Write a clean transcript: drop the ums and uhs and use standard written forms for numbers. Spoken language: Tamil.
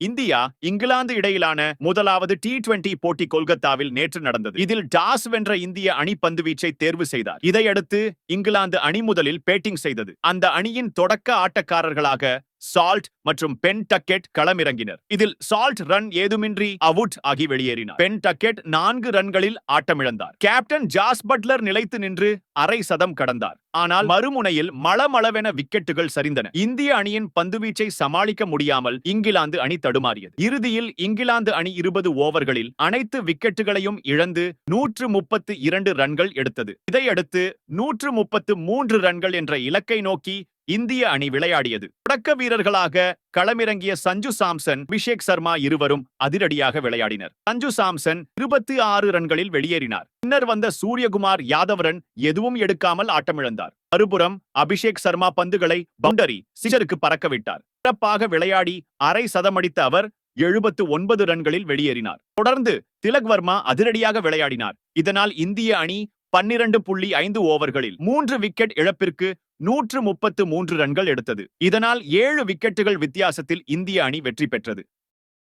இந்தியா இங்கிலாந்து இடையிலான முதலாவது T20 போட்டி கொல்கத்தாவில் நேற்று நடந்தது. இதில் டாஸ் வென்ற இந்திய அணி பந்துவீச்சை தேர்வு செய்தார். இதையடுத்து இங்கிலாந்து அணி முதலில் பேட்டிங் செய்தது. அந்த அணியின் தொடக்க ஆட்டக்காரர்களாக சால்ட் மற்றும் பென் டக்கெட் களமிறங்கினர். இதில் சால்ட் ரன் ஏதுமின்றி அவுட் ஆகி வெளியேறினார். பென் டக்கெட் 4 ரன்களில் ஆட்டமிழந்தார். கேப்டன் ஜாஸ் பட்லர் நிலைத்து நின்று அரை சதம் கடந்தார். ஆனால் மறுமுனையில் மளமளவென விக்கெட்டுகள் சரிந்தன. இந்திய அணியின் பந்துவீச்சை சமாளிக்க முடியாமல் இங்கிலாந்து அணி தடுமாறியது. இறுதியில் இங்கிலாந்து அணி 20 ஓவர்களில் அனைத்து விக்கெட்டுகளையும் இழந்து 132 ரன்கள் எடுத்தது. இதையடுத்து 133 ரன்கள் என்ற இலக்கை நோக்கி இந்திய அணி விளையாடியது. தொடக்க வீரர்களாக களமிறங்கிய சஞ்சு சாம்சன், அபிஷேக் சர்மா இருவரும் அதிரடியாக விளையாடினர். சஞ்சு சாம்சன் 26 ரன்களில் வெளியேறினார். பின்னர் வந்த சூரியகுமார் யாதவ் ரன் எதுவும் எடுக்காமல் ஆட்டமிழந்தார். மறுபுறம் அபிஷேக் சர்மா பந்துகளை பவுண்டரி சிக்ஸருக்கு பறக்கவிட்டார். சிறப்பாக விளையாடி அரை சதமடித்த அவர் 79 ரன்களில் வெளியேறினார். தொடர்ந்து திலக் வர்மா அதிரடியாக விளையாடினார். இதனால் இந்திய அணி 12.5 ஓவர்களில் 3 விக்கெட் இழப்பிற்கு 133 ரன்கள் எடுத்தது. இதனால் 7 விக்கெட்டுகள் வித்தியாசத்தில் இந்திய அணி வெற்றி பெற்றது.